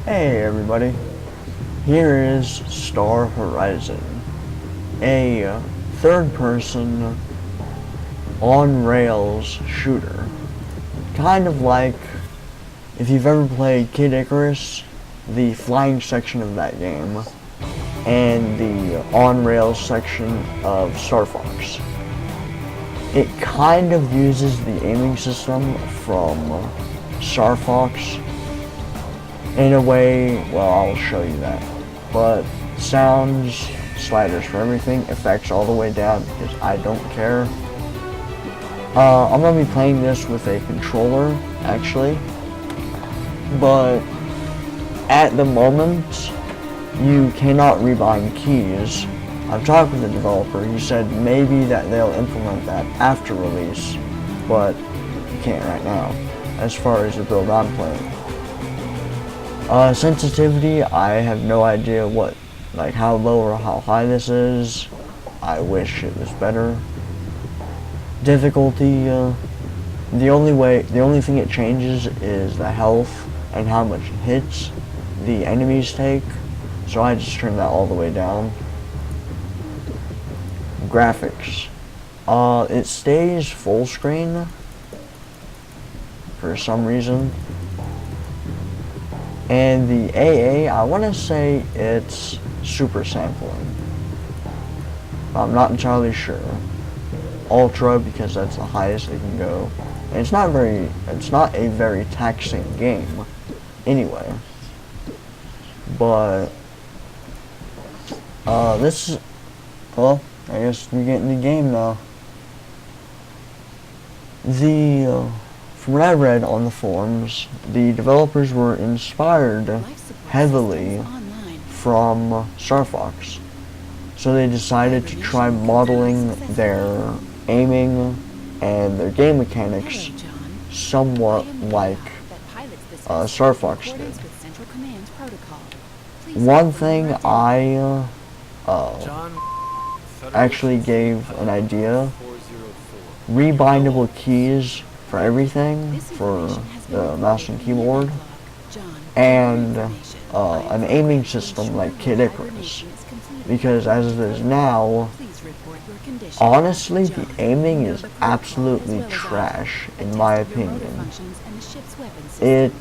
Hey everybody, here is Star Horizon, a third-person on-rails shooter. Kind of like if you've ever played Kid Icarus, the flying section of that game, and the on-rails section of Star Fox. It kind of uses the aiming system from Star Fox in a way. Well, I'll show you that. But sounds, sliders for everything, effects all the way down because I don't care. I'm going to be playing this with a controller, actually. But at the moment, you cannot rebind keys. I've talked with the developer. He said maybe that they'll implement that after release, but you can't right now, as far as the build I'm playing. Sensitivity, I have no idea how low or how high this is. I wish it was better. Difficulty, the only thing it changes is the health and how much hits the enemies take. So I just turned that all the way down. Graphics. It stays full screen for some reason. And the AA, I want to say it's super sampling. I'm not entirely sure. Ultra, because that's the highest it can go. And it's not a very taxing game anyway. But well, I guess we get in the game now. From what I read on the forums, the developers were inspired heavily from Star Fox. So they decided to try modeling their aiming and their game mechanics somewhat like Star Fox did. One thing I actually gave an idea: rebindable keys for everything, for the mouse and keyboard, and an aiming system like Kid Icarus. Because as it is now, honestly, the aiming is absolutely trash, in my opinion. It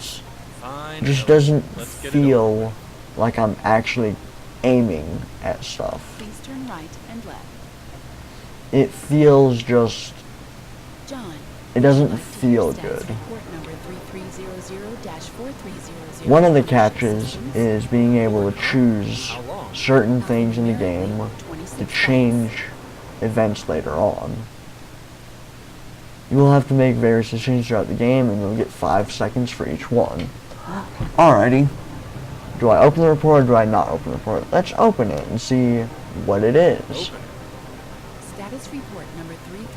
just doesn't feel like I'm actually aiming at stuff. It feels just... it doesn't feel good. One of the catches is being able to choose certain things in the game to change events later on. You will have to make various decisions throughout the game, and you'll get 5 seconds for each one. Alrighty. Do I open the report or do I not open the report? Let's open it and see what it is.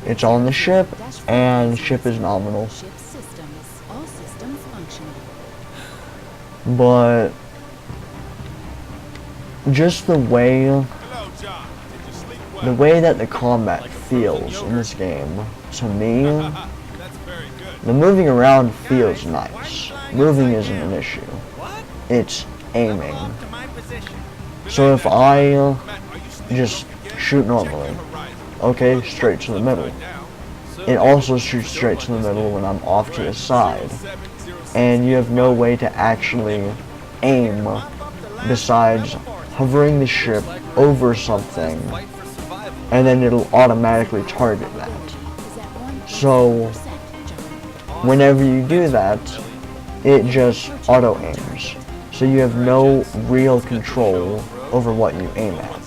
It's on the ship, and ship is nominal. But just the way that the combat feels in this game, to me, the moving around feels nice. Moving isn't an issue. It's aiming. So if I just shoot normally, okay, straight to the middle. It also shoots straight to the middle when I'm off to the side. And you have no way to actually aim besides hovering the ship over something, and then it'll automatically target that. So whenever you do that, it just auto-aims. So you have no real control over what you aim at.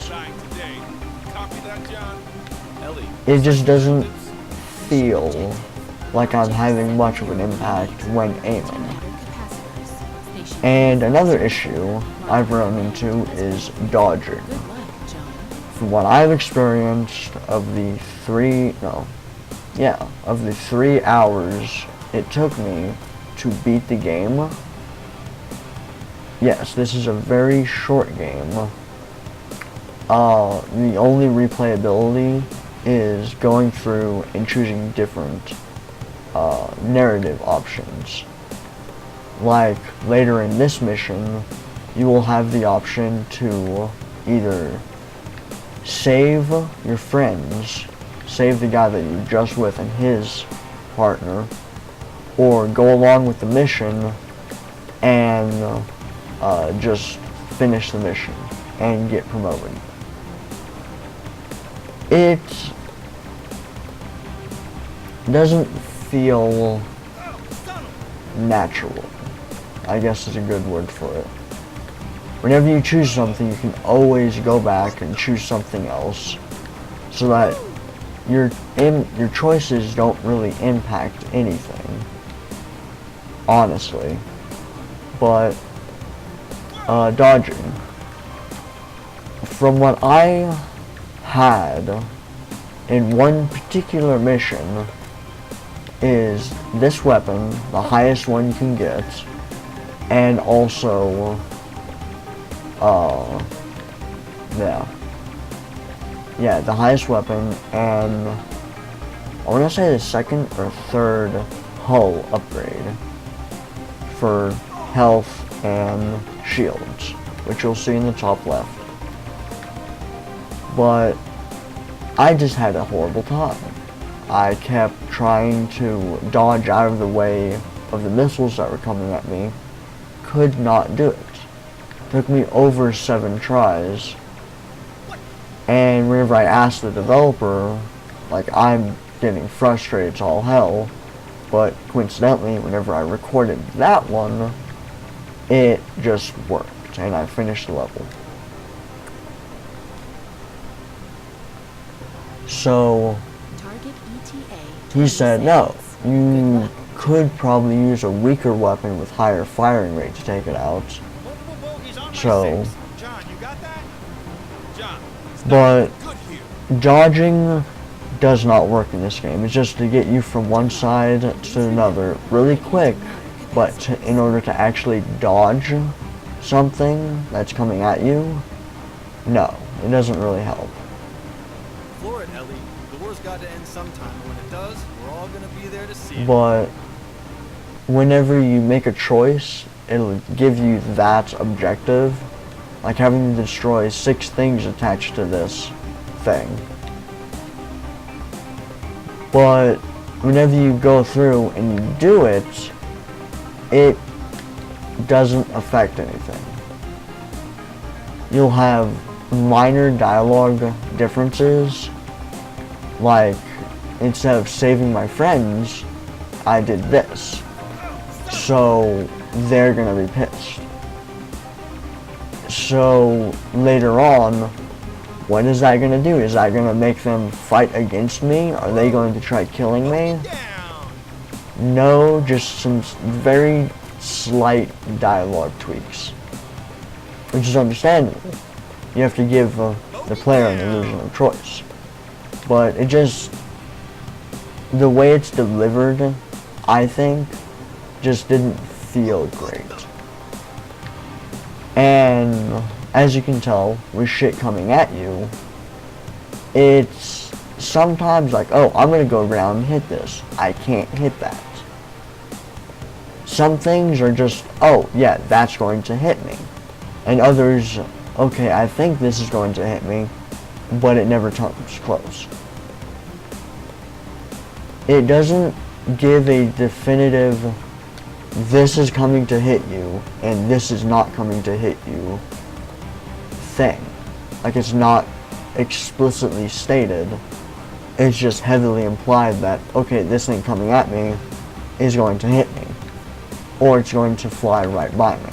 It just doesn't feel like I'm having much of an impact when aiming. And another issue I've run into is dodging. From what I've experienced of the 3 hours it took me to beat the game, yes, this is a very short game. The only replayability is going through and choosing different narrative options. like later in this mission, you will have the option to either save your friends, save the guy that you're just with and his partner, or go along with the mission and just finish the mission and get promoted. It doesn't feel natural, I guess is a good word for it. Whenever you choose something, you can always go back and choose something else, so that your choices don't really impact anything, honestly. But dodging, from what I had in one particular mission, is this weapon, the highest one you can get, and also the highest weapon, and I want to say the second or third hull upgrade for health and shields, which you'll see in the top left. But I just had a horrible time. I kept trying to dodge out of the way of the missiles that were coming at me. Could not do it. Took me over 7 tries. And whenever I asked the developer, like, I'm getting frustrated to all hell, but coincidentally, whenever I recorded that one, it just worked, and I finished the level. So he said, no, you could probably use a weaker weapon with higher firing rate to take it out. So, but dodging does not work in this game. It's just to get you from one side to another really quick, but in order to actually dodge something that's coming at you, no, it doesn't really help. Floor it, Ellie. The war's got to end sometime, and when it does, we're all gonna be there to see it. But whenever you make a choice, it'll give you that objective, like having to destroy 6 things attached to this thing. But whenever you go through and you do it, it doesn't affect anything. You'll have minor dialogue differences, like instead of saving my friends, I did this. So they're gonna be pissed. So later on, what is that gonna do? Is that gonna make them fight against me? Are they going to try killing me? No, just some very slight dialogue tweaks, which is understandable. You have to give the player an illusion of choice. But it just, the way it's delivered, I think, just didn't feel great. And as you can tell, with shit coming at you, it's sometimes like, oh, I'm gonna go around and hit this. I can't hit that. Some things are just, oh, yeah, that's going to hit me. And others, okay, I think this is going to hit me, but it never comes close. It doesn't give a definitive, this is coming to hit you, and this is not coming to hit you thing. Like, it's not explicitly stated. It's just heavily implied that, okay, this thing coming at me is going to hit me, or it's going to fly right by me.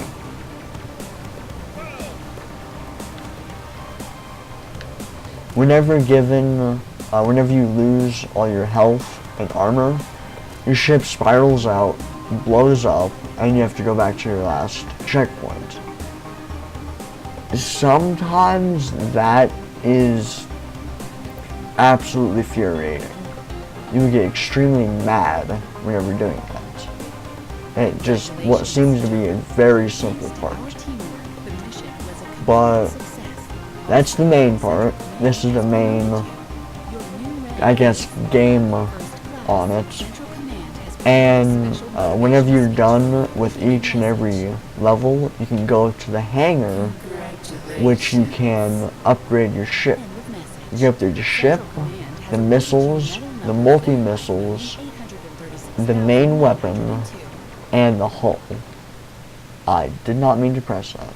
Whenever you lose all your health and armor, your ship spirals out, blows up, and you have to go back to your last checkpoint. Sometimes that is absolutely infuriating. You would get extremely mad whenever you're doing that. And it just what seems to be a very simple part. But that's the main part. This is the main, I guess, game on it. And whenever you're done with each and every level, you can go to the hangar, which you can upgrade your ship. You can upgrade your ship, the missiles, the multi-missiles, the main weapon, and the hull. I did not mean to press that.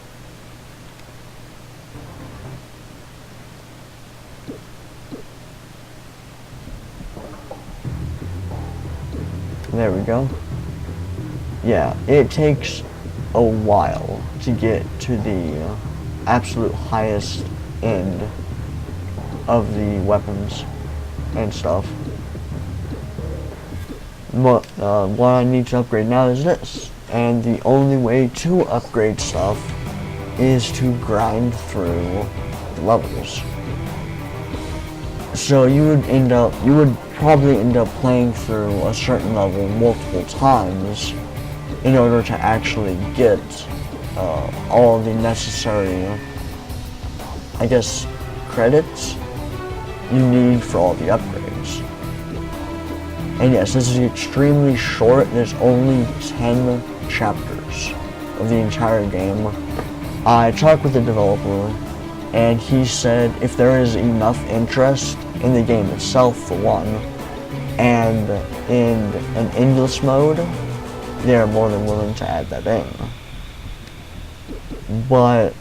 There we go. Yeah, it takes a while to get to the absolute highest end of the weapons and stuff. But what I need to upgrade now is this. And the only way to upgrade stuff is to grind through the levels. So you would probably end up playing through a certain level multiple times in order to actually get all the necessary, I guess, credits you need for all the upgrades. And yes, this is extremely short. There's only 10 chapters of the entire game. I talked with the developer, and he said if there is enough interest in the game itself, for one, and in an endless mode, they're more than willing to add that in. But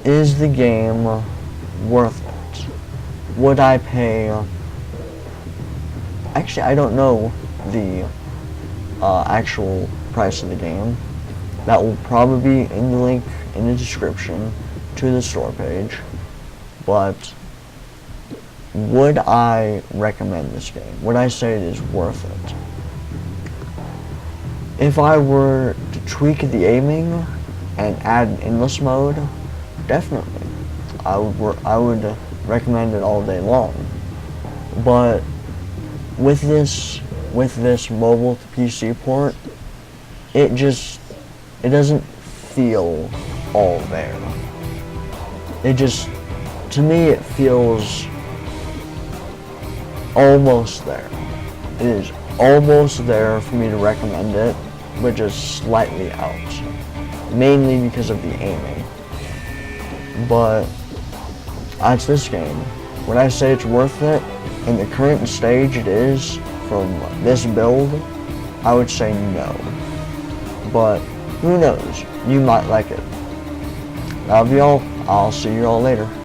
is the game worth it? Would I pay... Actually, I don't know the actual price of the game. That will probably be in the link in the description to the store page. But would I recommend this game? Would I say it is worth it? If I were to tweak the aiming and add an endless mode, definitely. I would recommend it all day long. But with this mobile to PC port, it doesn't feel all there. To me, it feels almost there. It is almost there for me to recommend it, but just slightly out. Mainly because of the aiming. But that's this game. When I say it's worth it, in the current stage it is, from this build, I would say no. But who knows? You might like it. Love y'all. I'll see you all later.